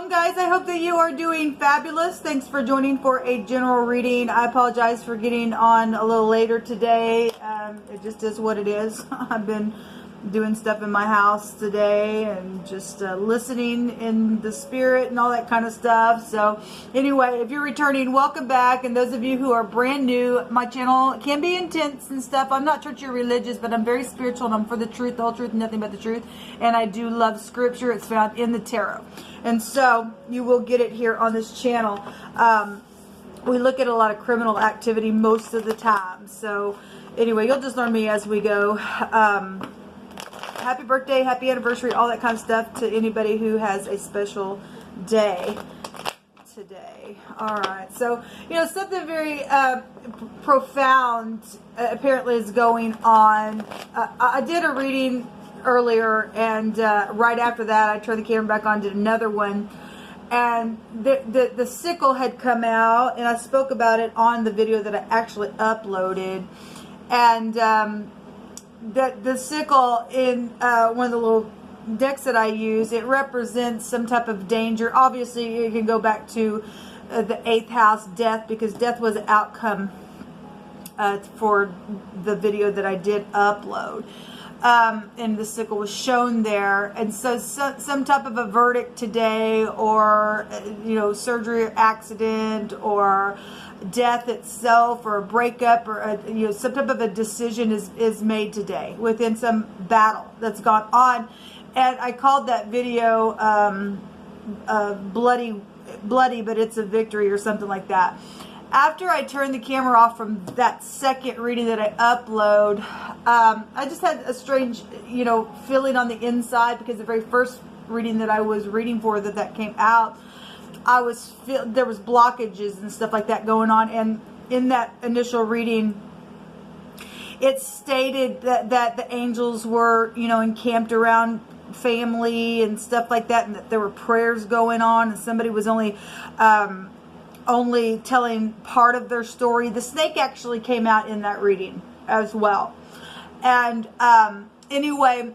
Shalom, guys. I hope that you are doing fabulous. Thanks for joining for a general reading. I apologize for getting on a little later today. It just is what it is. I've been doing stuff in my house today and just listening in the spirit and all that kind of stuff. So anyway, if you're returning, welcome back. And those of you who are brand new, my channel can be intense and stuff. I'm not churchy or religious, but I'm very spiritual and I'm for the truth, the whole truth, nothing but the truth. And I do love scripture. It's found in the tarot. And so you will get it here on this channel. We look at a lot of criminal activity most of the time. So anyway, you'll just learn me as we go. Happy birthday, happy anniversary, all that kind of stuff to anybody who has a special day today. All right, so something very profound apparently is going on. I did a reading earlier, and right after that I turned the camera back on, did another one, and the sickle had come out, and I spoke about it on the video that I actually uploaded. And the sickle in one of the little decks that I use, it represents some type of danger. Obviously, you can go back to the 8th house, death, because death was the outcome for the video that I did upload. And the sickle was shown there. And so some type of a verdict today, or surgery or accident, or death itself, or a breakup, or some type of a decision is made today within some battle that's gone on. And I called that video bloody, but it's a victory, or something like that. After I turned the camera off from that second reading that I upload, I just had a strange feeling on the inside, because the very first reading that I was reading for that came out, there was blockages and stuff like that going on. And in that initial reading, it stated that the angels were encamped around family and stuff like that, and that there were prayers going on, and somebody was only telling part of their story. The snake actually came out in that reading as well. And anyway,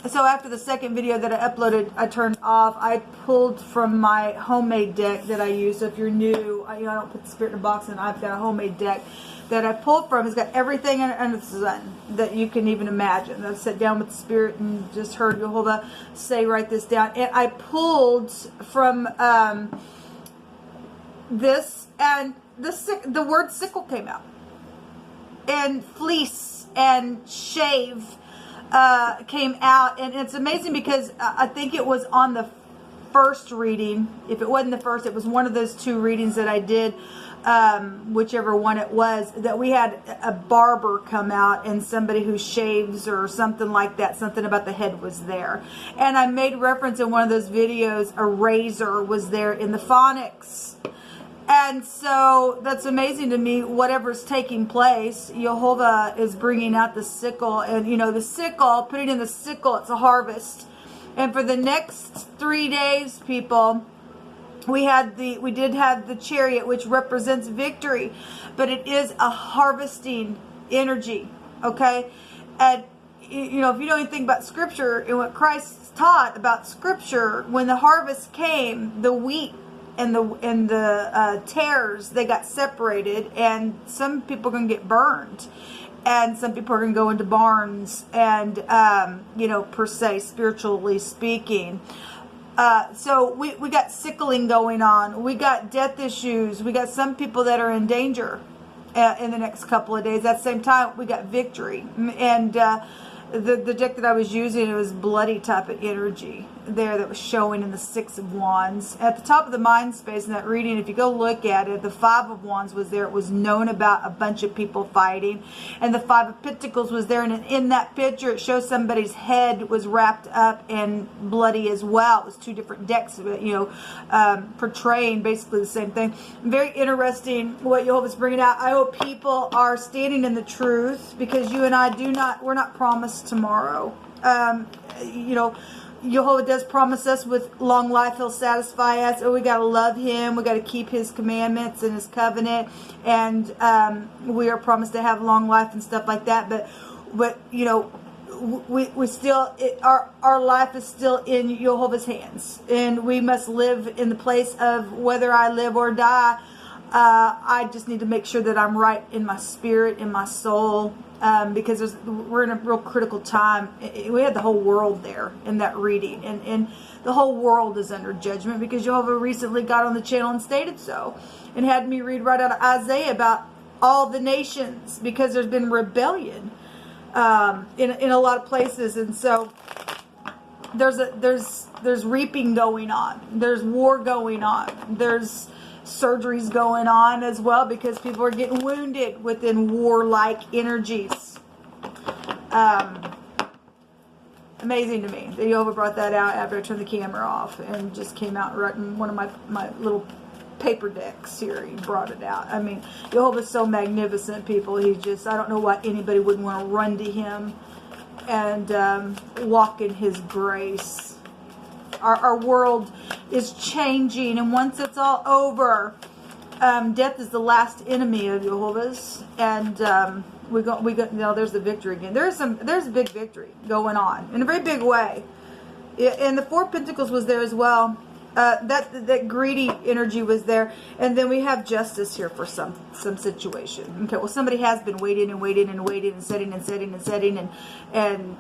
so after the second video that I uploaded, I turned off. I pulled from my homemade deck that I use. So if you're new, I don't put the spirit in a box, and I've got a homemade deck that I pulled from. It's got everything under the sun that you can even imagine. I've sat down with the spirit and just heard Jehovah say, write this down. And I pulled from this, and the word sickle came out, and fleece and shave came out. And it's amazing, because I think it was on the first reading. If it wasn't the first, it was one of those two readings that I did, whichever one it was, that we had a barber come out, and somebody who shaves or something like that, something about the head was there. And I made reference in one of those videos, a razor was there in the phonics. And so that's amazing to me. Whatever's taking place, Jehovah is bringing out the sickle. And the sickle, putting in the sickle, it's a harvest. And for the next 3 days, people, we did have the chariot, which represents victory, but it is a harvesting energy. Okay. And if you know anything about scripture and what Christ taught about scripture, when the harvest came, the wheat and the tares, they got separated, and some people are going to get burned, and some people are going to go into barns, and per se, spiritually speaking. So we got sickling going on. We got death issues. We got some people that are in danger in the next couple of days. At the same time, we got victory. And the deck that I was using, it was bloody type of energy there that was showing in the 6 of Wands. At the top of the mind space in that reading, if you go look at it, the 5 of Wands was there. It was known about a bunch of people fighting. And the 5 of Pentacles was there. And in that picture, it shows somebody's head was wrapped up and bloody as well. It was 2 different decks, portraying basically the same thing. Very interesting what Jehovah's bringing out. I hope people are standing in the truth, because you and I we're not promised tomorrow. Jehovah does promise us with long life. He'll satisfy us. Oh, we got to love him. We got to keep his commandments and his covenant. And we are promised to have long life and stuff like that. But we still, our life is still in Jehovah's hands, and we must live in the place of whether I live or die. I just need to make sure that I'm right in my spirit, in my soul, because we're in a real critical time. We had the whole world there in that reading, and the whole world is under judgment because Jehovah recently got on the channel and stated so, and had me read right out of Isaiah about all the nations, because there's been rebellion in a lot of places. And so there's reaping going on, there's war going on, there's surgeries going on as well, because people are getting wounded within warlike energies. Amazing to me that Jehovah brought that out after I turned the camera off, and just came out right in one of my little paper decks here. He brought it out. I mean, Jehovah's so magnificent, people. He just, I don't know why anybody wouldn't want to run to him and walk in his grace. Our world is changing, and once it's all over, death is the last enemy of Jehovah's, and we got, you know, there's the victory again. There's a big victory going on in a very big way, and the Four of Pentacles was there as well. That greedy energy was there, and then we have justice here for some situation. Okay, well, somebody has been waiting and waiting and waiting and setting and setting and setting, and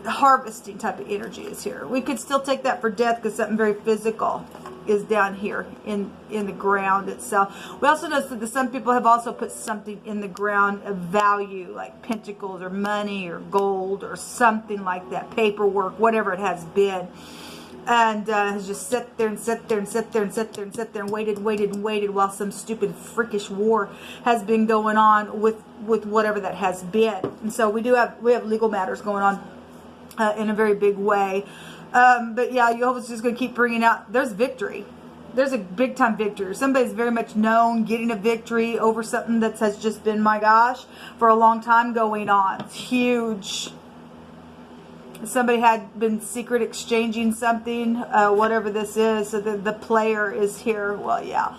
harvesting type of energy is here. We could still take that for death, because something very physical is down here in the ground itself. We also notice that some people have also put something in the ground of value, like pentacles or money or gold or something like that, paperwork, whatever it has been. And has just sat there and sat there and sat there and sat there and sat there and waited while some stupid freakish war has been going on with whatever that has been. And so we have legal matters going on in a very big way. But yeah, Jehovah's just going to keep bringing out, there's victory. There's a big time victory. Somebody's very much known getting a victory over something that has just been, my gosh, for a long time going on. It's huge. Somebody had been secret exchanging something, whatever this is. So the player is here. Well, yeah.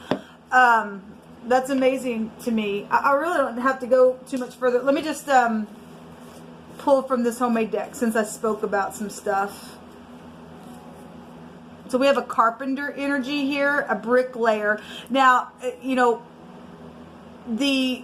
That's amazing to me. I really don't have to go too much further. Let me just pull from this homemade deck, since I spoke about some stuff. So we have a carpenter energy here, a bricklayer. Now, you know, the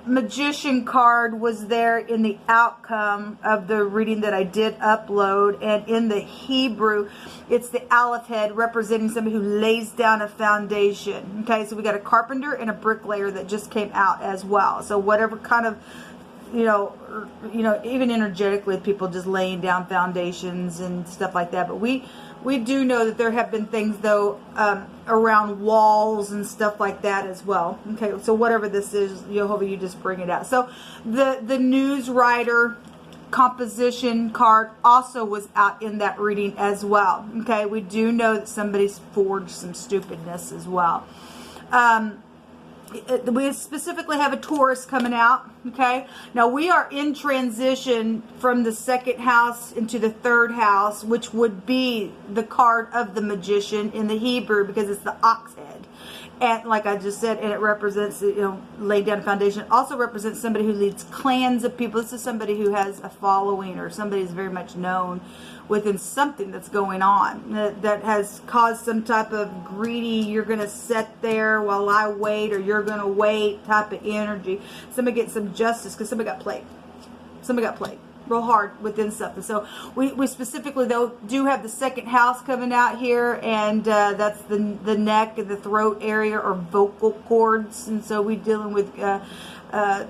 Magician card was there in the outcome of the reading that I did upload, and in the Hebrew it's the Aleph head, representing somebody who lays down a foundation. Okay, so we got a carpenter and a bricklayer that just came out as well. So whatever kind of, you know, even energetically, people just laying down foundations and stuff like that. But we do know that there have been things, though, around walls and stuff like that as well. Okay, so whatever this is, Jehovah, you just bring it out. So the news writer composition card also was out in that reading as well. Okay, we do know that somebody's forged some stupidness as well. We specifically have a Taurus coming out. Okay, now we are in transition from the second house into the third house, which would be the card of the Magician in the Hebrew, because it's the ox head, and like I just said, and it represents, you know, laid down a foundation. It also represents somebody who leads clans of people. This is somebody who has a following, or somebody who's very much known within something that's going on that has caused some type of greedy, you're going to sit there while I wait, or you're going to wait type of energy. Somebody gets some justice because somebody got played. Somebody got played real hard within something. So we specifically, though, do have the second house coming out here, and that's the neck and the throat area, or vocal cords. And so we're dealing with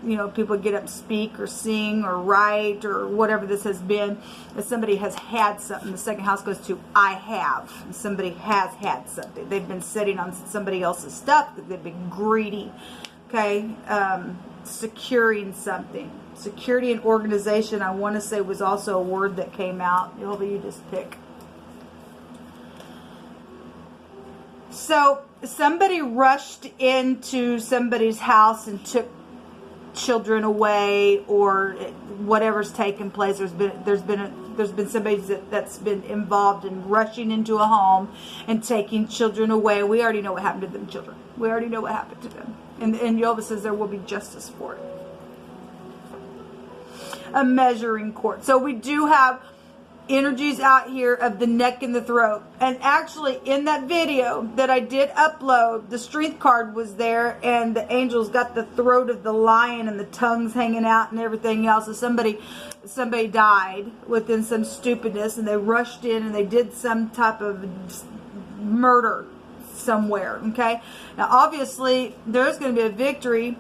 you know, people get up, speak or sing or write or whatever this has been. If somebody has had something, the second house goes to I have. Somebody has had something. They've been sitting on somebody else's stuff. They've been greedy. Okay, securing something. Security and organization, I want to say, was also a word that came out. You just pick. So somebody rushed into somebody's house and took children away, or whatever's taken place. There's been somebody that's been involved in rushing into a home and taking children away. We already know what happened to them children. We already know what happened to them, and Jehovah says there will be justice for it. a measuring cord. So we do have energies out here of the neck and the throat. And actually in that video that I did upload, the strength card was there, and the angels got the throat of the lion and the tongues hanging out and everything else. So somebody died within some stupidness, and they rushed in and they did some type of murder somewhere. Okay, now obviously there's going to be a victory,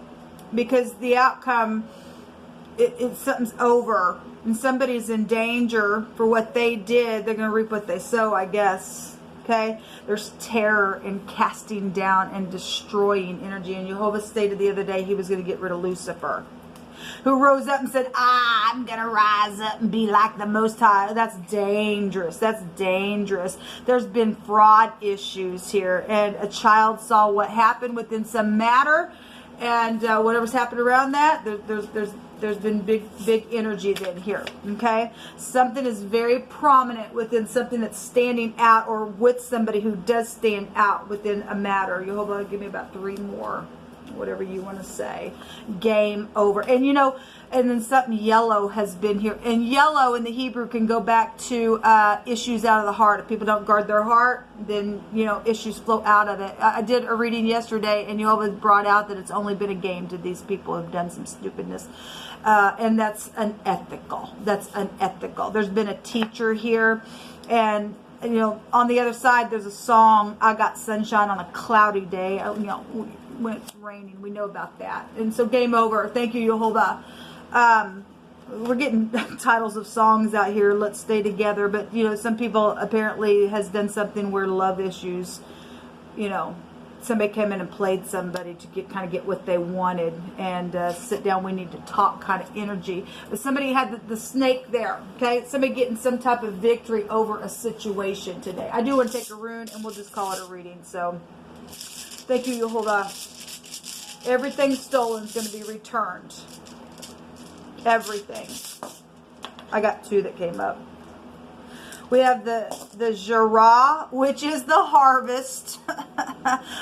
because the outcome, something's over, and somebody's in danger for what they did. They're going to reap what they sow, I guess. Okay, there's terror and casting down and destroying energy. And Jehovah stated the other day he was going to get rid of Lucifer, who rose up and said, I'm going to rise up and be like the Most High. That's dangerous. That's dangerous. There's been fraud issues here, and a child saw what happened within some matter, and whatever's happened around that, there's been big energy then here. Okay, something is very prominent within something that's standing out, or with somebody who does stand out within a matter. You hold on, give me about 3 more, whatever you want to say. Game over. And you know, and then something yellow has been here, and yellow in the Hebrew can go back to issues out of the heart. If people don't guard their heart, then, you know, issues flow out of it. I did a reading yesterday, and you always brought out that it's only been a game to these people who've done some stupidness. And that's unethical. That's unethical. There's been a teacher here, and you know, on the other side, there's a song, I Got Sunshine on a Cloudy Day. You know, when it's raining, we know about that. And so game over. Thank you, Yehovah. We're getting titles of songs out here. Let's stay together. But, you know, some people apparently has done something where love issues, you know, somebody came in and played somebody to kind of get what they wanted, and sit down, we need to talk kind of energy. But somebody had the snake there, okay? Somebody getting some type of victory over a situation today. I do want to take a rune, and we'll just call it a reading. So thank you, Yehovah. Everything stolen is going to be returned. Everything. I got 2 that came up. We have the SHAHH, which is the harvest,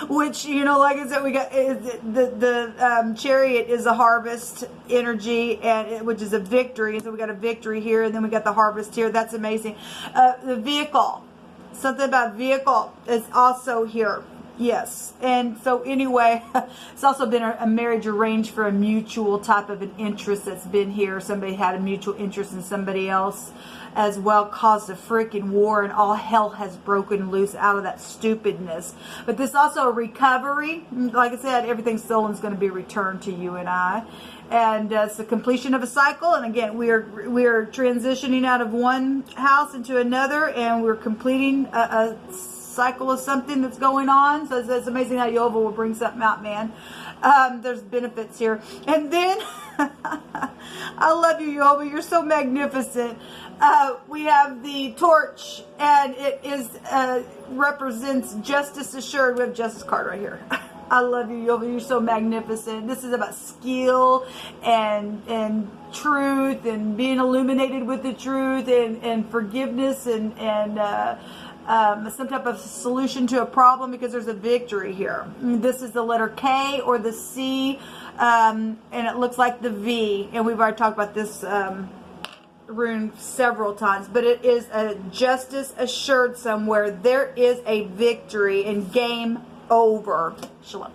which, you know, like I said, we got the chariot is a harvest energy, and which is a victory. And so we got a victory here, and then we got the harvest here. That's amazing. The vehicle, something about vehicle is also here. Yes. And so anyway, it's also been a marriage arranged for a mutual type of an interest that's been here. Somebody had a mutual interest in somebody else as well, caused a freaking war, and all hell has broken loose out of that stupidness. But this also a recovery. Like I said, everything stolen is going to be returned to you and I. And it's the completion of a cycle. And again, we are transitioning out of one house into another, and we're completing a cycle of something that's going on. So it's amazing how Yehovah will bring something out, man. There's benefits here. And then I love you, Yehovah. You're so magnificent. We have the torch, and it is represents justice assured. We have justice card right here. I love you, Yehovah. You're so magnificent. This is about skill and truth, and being illuminated with the truth, and forgiveness, and some type of solution to a problem, because there's a victory here. This is the letter K or the C, and it looks like the V, and we've already talked about this rune several times, but it is a justice assured somewhere. There is a victory, and game over. Shalom.